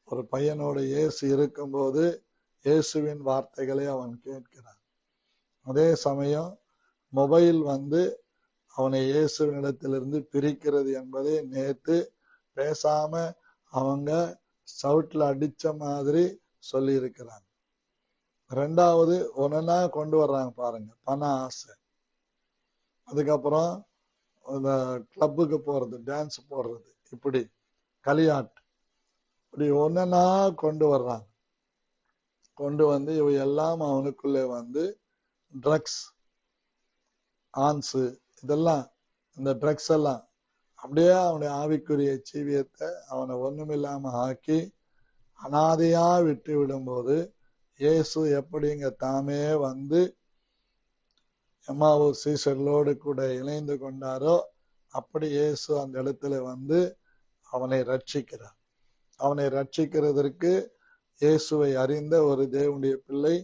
ஒரு பையனோட இயேசு இருக்கும்போது இயேசுவின் வார்த்தைகளை அவன் கேட்கிறான். அதே சமயம் மொபைல் அவனை இயேசுவினிடத்திலிருந்து பிரிக்கிறது என்பதை நேத்து பேசாம அவங்க சவுட்ல அடிச்ச மாதிரி சொல்லி இருக்கிறாங்க. 2வது ஒன்னா கொண்டு வர்றாங்க பாருங்க, பண ஆசை. அதுக்கப்புறம் இந்த கிளப்புக்கு போறது, டான்ஸ் போடுறது, இப்படி களியாட்டு, இப்படி ஒன்னா கொண்டு வர்றாங்க. கொண்டு இவை எல்லாம் அவனுக்குள்ளே ட்ரக்ஸ், ஆன்ஸு, இதெல்லாம் இந்த ட்ரக்ஸ் எல்லாம் அப்படியே அவனுடைய ஆவிக்குரிய ஜீவியத்தை அவனை ஒண்ணுமில்லாம ஆக்கி அனாதையா விட்டு விடும்போது இயேசு எப்படிங்க தாமே எம்மாவு சீசர்களோடு கூட இணைந்து கொண்டாரோ அப்படி இயேசு அந்த இடத்துல அவனை ரட்சிக்கிறார். அவனை ரட்சிக்கிறதற்கு இயேசுவை அறிந்த ஒரு தேவனுடைய பிள்ளை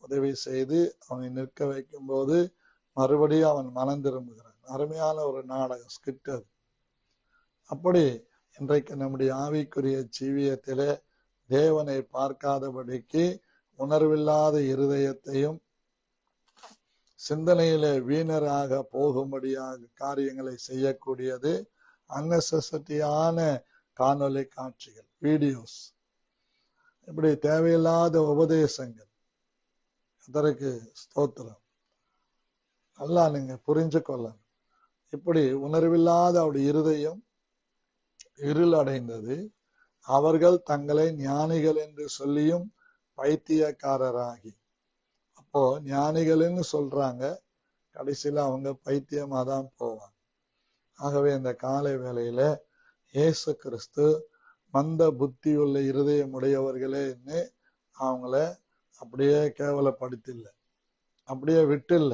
உதவி செய்து அவனை நிற்க வைக்கும் போது மறுபடியும் அவன் மனம் திரும்புகிறான். அருமையான ஒரு நாடகம், ஸ்கிட் அது. அப்படி இன்றைக்கு நம்முடைய ஆவிக்குரிய ஜீவியத்திலே தேவனை பார்க்காதபடிக்கு உணர்வில்லாத இருதயத்தையும் சிந்தனையிலே வீணராக போகும்படியாக காரியங்களை செய்யக்கூடியது அன்னெசசிட்டியான காணொலி காட்சிகள், வீடியோஸ், இப்படி தேவையில்லாத உபதேசங்கள். அதற்கு ஸ்தோத்திரம். நல்லா நீங்க புரிஞ்சு கொள்ளணும். இப்படி உணர்வில்லாத அவருடைய இருதயம் இருள் அடைந்தது. அவர்கள் தங்களை ஞானிகள் என்று சொல்லியும் பைத்தியக்காரராகி. அப்போ ஞானிகள்னு சொல்றாங்க, கடைசியில அவங்க பைத்தியமா தான் போவாங்க. ஆகவே இந்த காலை வேளையில இயேசு கிறிஸ்து மந்த புத்தியுள்ள இருதயம் உடையவர்களேன்னு அவங்கள அப்படியே கேவலப்படுத்தில்ல, அப்படியே விட்டுல்ல.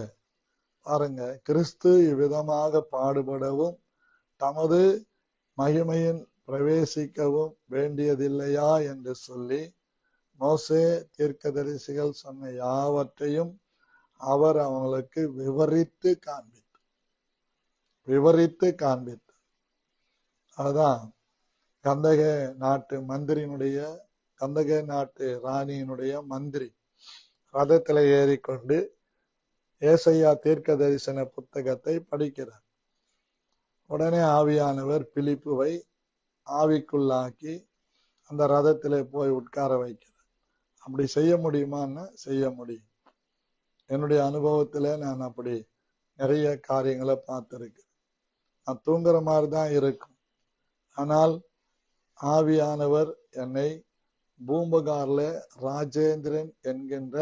பாருங்க, கிறிஸ்து இவ்விதமாக பாடுபடவும் தமது மகிமையின் பிரவேசிக்கவும் வேண்டியதில்லையா என்று சொல்லி மோசே தீர்க்கதரிசிகள் சொன்ன யாவற்றையும் அவர் அவங்களுக்கு விவரித்து காண்பித்தார். அதுதான் கந்தக நாட்டு ராணியினுடைய மந்திரி ரதத்துல ஏறிக்கொண்டு ஏசையா தீர்க்க தரிசன புத்தகத்தை படிக்கிறார். உடனே ஆவியானவர் பிலிப்புவை ஆவிக்குள்ளாக்கி அந்த ரதத்திலே போய் உட்கார வைக்கிறார். அப்படி செய்ய முடியுமான்னு செய்ய முடியும். என்னுடைய அனுபவத்துல நான் அப்படி நிறைய காரியங்களை பார்த்திருக்கேன். நான் தூங்குற மாதிரி தான் இருக்கும், ஆனால் ஆவியானவர் என்னை பூம்புகார்ல ராஜேந்திரன் என்கின்ற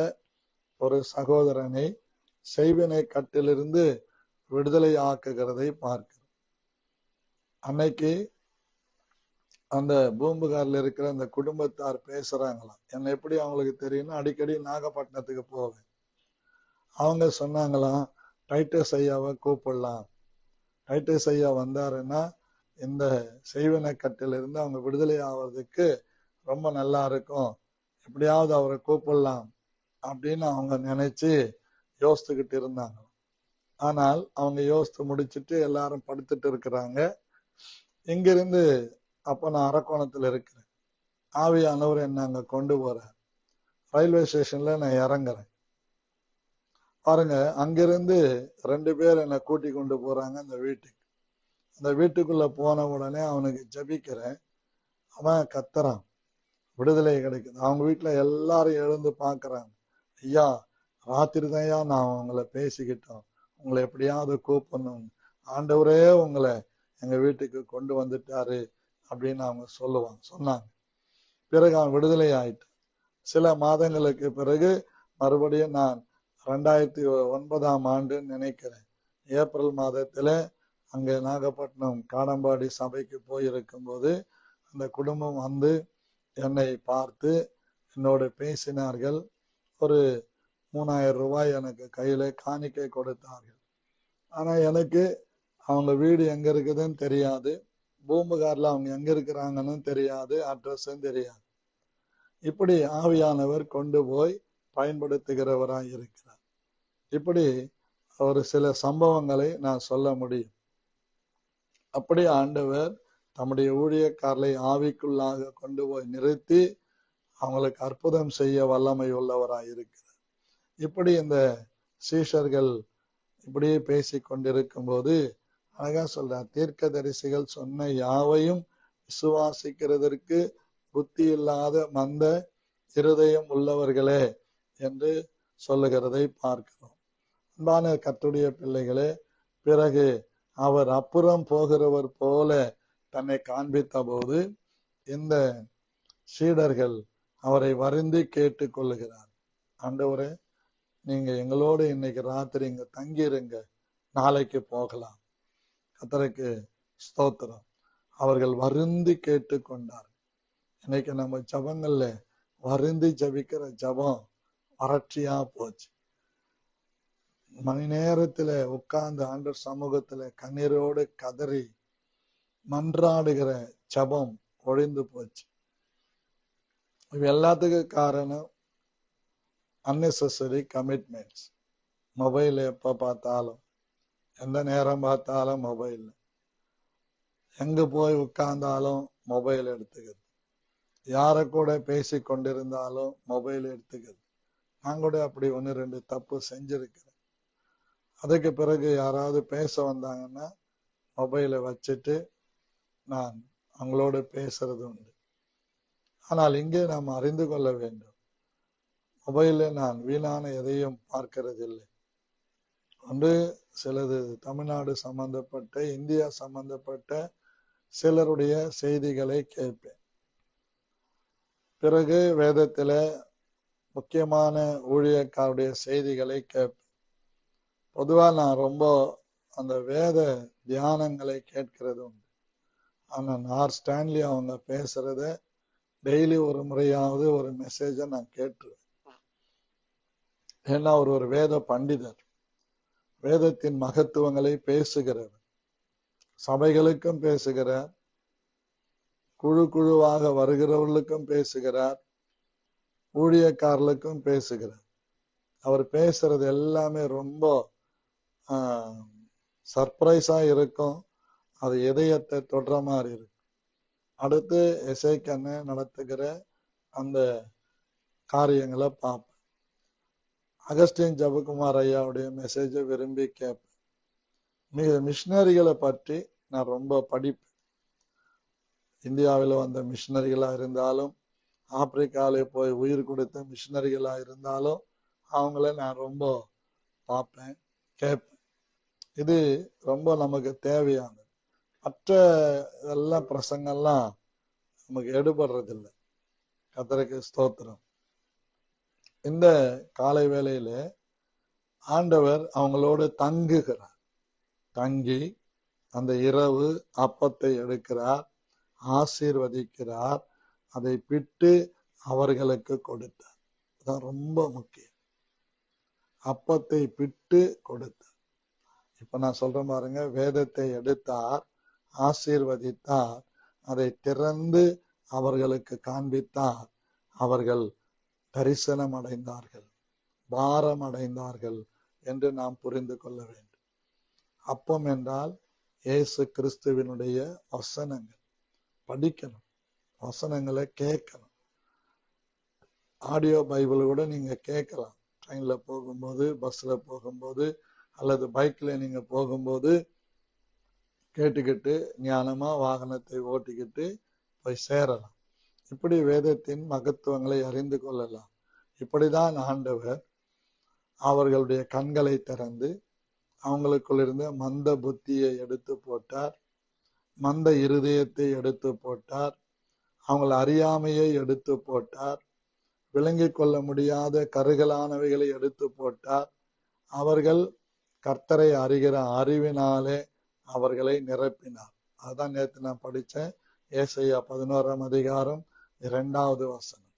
ஒரு சகோதரனை செய்வினை கட்டிலிருந்து விடுதலை ஆக்குகிறதை பார்க்கிறோம். அன்னைக்கு அந்த பூம்புகார்ல இருக்கிற அந்த குடும்பத்தார் பேசுறாங்களாம். என்ன எப்படி அவங்களுக்கு தெரியும்னா, அடிக்கடி நாகப்பட்டினத்துக்கு போவேன். அவங்க சொன்னாங்களாம், டைட்டஸ் ஐயாவை கூப்பிடலாம், டைட்டஸ் ஐயா வந்தாருன்னா இந்த செய்வினை கட்டிலிருந்து அவங்க விடுதலை ஆவறதுக்கு ரொம்ப நல்லா இருக்கும், எப்படியாவது அவரை கூப்பிடலாம் அப்படின்னு அவங்க நினைச்சு யோசித்துக்கிட்டு இருந்தாங்க. ஆனால் அவங்க யோசித்து முடிச்சுட்டு எல்லாரும் படுத்துட்டு இருக்கிறாங்க. இங்கிருந்து அப்ப நான் அரக்கோணத்துல இருக்கிறேன். ஆவியானவர் என்ன அங்க கொண்டு போறேன். ரயில்வே ஸ்டேஷன்ல நான் இறங்குறேன். பாருங்க, அங்கிருந்து 2 பேர் என்னை கூட்டி கொண்டு போறாங்க அந்த வீட்டுக்கு. அந்த வீட்டுக்குள்ள போன உடனே அவனுக்கு ஜபிக்கிறேன். அவன் கத்துறான், விடுதலை கிடைக்குது. அவங்க வீட்டுல எல்லாரும் எழுந்து பாக்குறாங்க. ஐயா, ராத்திரி தான்யா நான் உங்களை பேசிக்கிட்டோம், உங்களை எப்படியாவது கூப்பிடணும், ஆண்டவரே உங்களை எங்க வீட்டுக்கு கொண்டு வந்துட்டாரு அப்படின்னு அவங்க சொன்னாங்க. பிறகு அவன் விடுதலை ஆயிட்டான். சில மாதங்களுக்கு பிறகு மறுபடியும் நான் 2009 நினைக்கிறேன் ஏப்ரல் மாதத்துல அங்க நாகப்பட்டினம் காடம்பாடி சபைக்கு போயிருக்கும் போது அந்த குடும்பம் வந்து என்னை பார்த்து என்னோடு பேசினார்கள். ஒரு 3000 ரூபாய் எனக்கு கையில காணிக்கை கொடுத்தார்கள். ஆனா எனக்கு அவங்க வீடு எங்க இருக்குதுன்னு தெரியாது, பூம்புகார்ல அவங்க எங்க இருக்கிறாங்கன்னு தெரியாது, அட்ரஸும் தெரியாது. இப்படி ஆவியானவர் கொண்டு போய் பயன்படுத்துகிறவராய் இருக்கிறார். இப்படி ஒரு சில சம்பவங்களை நான் சொல்ல முடியும். அப்படி ஆண்டவர் தம்முடைய ஊழியக்காரரை ஆவிக்குள்ளாக கொண்டு போய் நிறுத்தி அவங்களுக்கு அற்புதம் செய்ய வல்லமை உள்ளவராய் இருக்கிறார். இப்படி இந்த சீஷர்கள் இப்படியே பேசி கொண்டிருக்கும் போது அழகா சொல்றார், தீர்க்கதரிசிகள் சொன்ன யாவையும் விசுவாசிக்கிறதற்கு புத்தி இல்லாத மந்த இருதயம் உள்ளவர்களே என்று சொல்லுகிறதை பார்க்கிறோம். அன்பான கர்த்தருடைய பிள்ளைகளே, பிறகு அவர் அப்புறம் போகிறவர் போல தன்னை காண்பித்த போது இந்த சீடர்கள் அவரை வருந்தி கேட்டுக் கொள்ளுகிறார். ஆண்டவரே, நீங்க எங்களோடு இன்னைக்கு ராத்திரி இங்க தங்கிருங்க, நாளைக்கு போகலாம். கர்த்தருக்கு ஸ்தோத்திரம். அவர்கள் வருந்தி கேட்டுக்கொண்டார். இன்னைக்கு நம்ம ஜபங்கள்ல வருந்தி ஜபிக்கிற ஜபம் வறட்சியா போச்சு. மணி நேரத்துல உட்கார்ந்து ஆண்டவர் சமூகத்துல கண்ணீரோடு கதறி மன்றாடுகிற ஜபம் ஒழிந்து போச்சு. இது எல்லாத்துக்கும் காரணம் unnecessary commitments. மொபைல் எப்ப பார்த்தாலும், எந்த நேரம் பார்த்தாலும் மொபைல், எங்க போய் உட்கார்ந்தாலும் மொபைல் எடுத்துக்கிறது, யார கூட பேசி கொண்டிருந்தாலும் மொபைல் எடுத்துக்கிறது. நான் கூட அப்படி 1-2 தப்பு செஞ்சிருக்கிறேன். அதுக்கு பிறகு யாராவது பேச வந்தாங்கன்னா மொபைலை வச்சுட்டு நான் அவங்களோட பேசுறது உண்டு. ஆனால் இங்கே நாம் அறிந்து கொள்ள வேண்டும், மொபைல்ல நான் வீணான எதையும் பார்க்கிறது இல்லை. ஒன்று சிலது தமிழ்நாடு சம்பந்தப்பட்ட, இந்தியா சம்பந்தப்பட்ட சிலருடைய செய்திகளை கேட்பேன். பிறகு வேதத்துல முக்கியமான ஊழியக்காருடைய செய்திகளை கேட்பேன். பொதுவா நான் ரொம்ப அந்த வேத தியானங்களை கேட்கிறது உண்டு. ஆனா நார் ஸ்டான்லி அவங்க பேசுறத டெய்லி ஒரு முறையாவது ஒரு மெசேஜ நான் கேட்டுருவேன். ஏன்னா அவர் ஒரு வேத பண்டிதர், வேதத்தின் மகத்துவங்களை பேசுகிறார், சபைகளுக்கும் பேசுகிறார், குழு குழுவாக வருகிறவர்களுக்கும் பேசுகிறார், ஊழியக்காரர்களுக்கும் பேசுகிறார். அவர் பேசுறது எல்லாமே ரொம்ப சர்ப்ரைஸா இருக்கும். அது இதயத்தை தொடுற மாதிரி இருக்கும். அடுத்து எசேக்கியா நடத்துகிற அந்த காரியங்களை பார்ப்பேன். அகஸ்டின் ஜெபக்குமார் ஐயாவுடைய மெசேஜை விரும்பி கேட்பேன். மிஷினரிகளை பற்றி நான் ரொம்ப படிப்பேன். இந்தியாவில் வந்த மிஷினரிகளா இருந்தாலும், ஆப்பிரிக்காவில போய் உயிர் கொடுத்த மிஷினரிகளா இருந்தாலும் அவங்கள நான் ரொம்ப பார்ப்பேன், கேட்பேன். இது ரொம்ப நமக்கு தேவையானது. மற்ற இதெல்லாம் பிரசங்கெல்லாம் நமக்கு எடுபடுறது இல்லை. கர்த்தருக்கு ஸ்தோத்திரம். இந்த காலை வேளையில ஆண்டவர் அவங்களோடு தங்குகிறார். தங்கி அந்த இரவு அப்பத்தை எடுக்கிறார், ஆசீர்வதிக்கிறார், அதை பிட்டு அவர்களுக்கு கொடுத்தார். அதான் ரொம்ப முக்கியம். அப்பத்தை பிட்டு கொடுத்தார். இப்ப நான் சொல்றேன் பாருங்க, வேதத்தை எடுத்தார், ஆசீர்வதித்தார், அதை திறந்து அவர்களுக்கு காண்பித்தார். அவர்கள் தரிசனம் அடைந்தார்கள், பாரம் அடைந்தார்கள் என்று நாம் புரிந்து கொள்ள வேண்டும். அப்பம் என்றால் இயேசு கிறிஸ்துவினுடைய வசனங்கள். படிக்கணும், வசனங்களை கேட்கணும். ஆடியோ பைபிள் கூட நீங்க கேட்கலாம். ட்ரெயின்ல போகும்போது, பஸ்ல போகும்போது, அல்லது பைக்ல நீங்க போகும்போது கேட்டுக்கிட்டு ஞானமா வாகனத்தை ஓட்டிக்கிட்டு போய் சேரலாம். இப்படி வேதத்தின் மகத்துவங்களை அறிந்து கொள்ளலாம். இப்படிதான் ஆண்டவர் அவர்களுடைய கண்களை திறந்து அவங்களுக்குள் இருந்த மந்த புத்தியை எடுத்து போட்டார், மந்த இருதயத்தை எடுத்து போட்டார், அவங்கள அறியாமையை எடுத்து போட்டார், விளங்கிக் கொள்ள முடியாத கருகலானவைகளை எடுத்து போட்டார். அவர்கள் கர்த்தரை அறிகிற அறிவினாலே அவர்களை நிரப்பினார். அதான் நேற்று நான் படிச்சேன். ஏசாயா 11ஆம் அதிகாரம் 2வது வசனம்.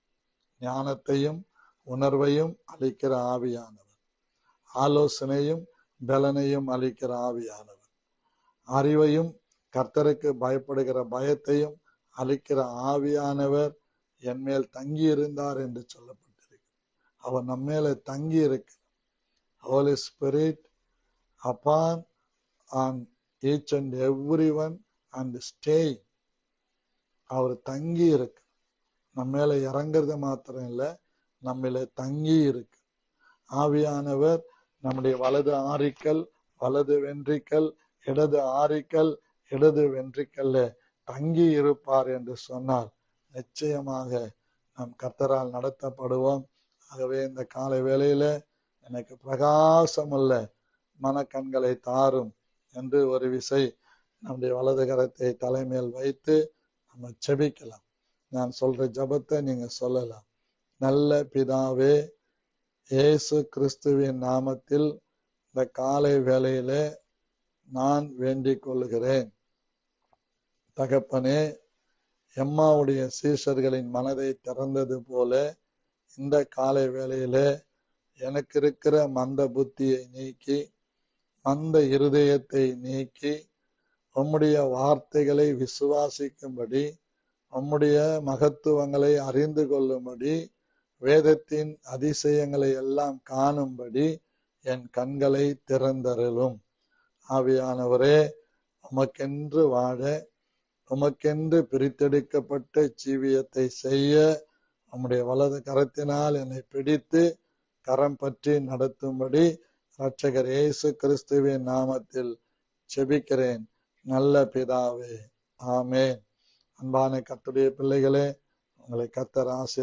ஞானத்தையும் உணர்வையும் அளிக்கிற ஆவியானவர், ஆலோசனையும் பலனையும் அளிக்கிற ஆவியானவர், அறிவையும் கர்த்தருக்கு பயப்படுகிற பயத்தையும் அளிக்கிற ஆவியானவர் என் மேல் தங்கி இருந்தார் என்று சொல்லப்பட்டிருக்கு. அவர் நம்ம மேல தங்கி இருக்கு. Holy Spirit upon on each and everyone and stay. அவர் தங்கி இருக்கு. நம்ம மேல இறங்குறது மாத்திரம் இல்ல, நம்மள தங்கி இருக்கு. ஆவியானவர் நம்முடைய வலது ஆரிக்கல், வலது வென்ட்ரிக்கல், இடது ஆரிக்கல், இடது வென்ட்ரிக்கல்ல தங்கி இருப்பார் என்று சொன்னால் நிச்சயமாக நாம் கர்த்தரால் நடத்தப்படுவோம். ஆகவே இந்த காலை வேளையில எனக்கு பிரகாசமுள்ள மனக்கண்களை தாரும் என்று ஒரு விசை நம்முடைய வலது கரத்தை தலைமையில் வைத்து நம்ம ஜெபிக்கலாம். நான் சொல்ற ஜெபத்தை நீங்க சொல்லலாம். நல்ல பிதாவே, இயேசு கிறிஸ்துவின் நாமத்தில் இந்த காலை வேளையில நான் வேண்டிக் கொள்கிறேன். தகப்பனே, எம்மாவுடைய சீஷர்களின் மனதை திறந்தது போல இந்த காலை வேளையில எனக்கு இருக்கிற மந்த புத்தியை நீக்கி, மந்த இருதயத்தை நீக்கி, உம்முடைய வார்த்தைகளை விசுவாசிக்கும்படி, உம்முடைய மகத்துவங்களை அறிந்து கொள்ளும்படி, வேதத்தின் அதிசயங்களை எல்லாம் காணும்படி என் கண்களை திறந்தருளும். ஆவியானவரே, உமக்கென்று வாழ, உமக்கென்று பிரித்தெடுக்கப்பட்ட ஜீவியத்தை செய்ய உம்முடைய வலது கரத்தினால் என்னை பிடித்து கரம் பற்றி நடத்தும்படி இரட்சகர் இயேசு கிறிஸ்துவின் நாமத்தில் ஜெபிக்கிறேன் நல்ல பிதாவே, ஆமென். அன்பான கர்த்தருடைய பிள்ளைகளே, உங்களை கர்த்தர் ஆசீர்வதிப்பாராக.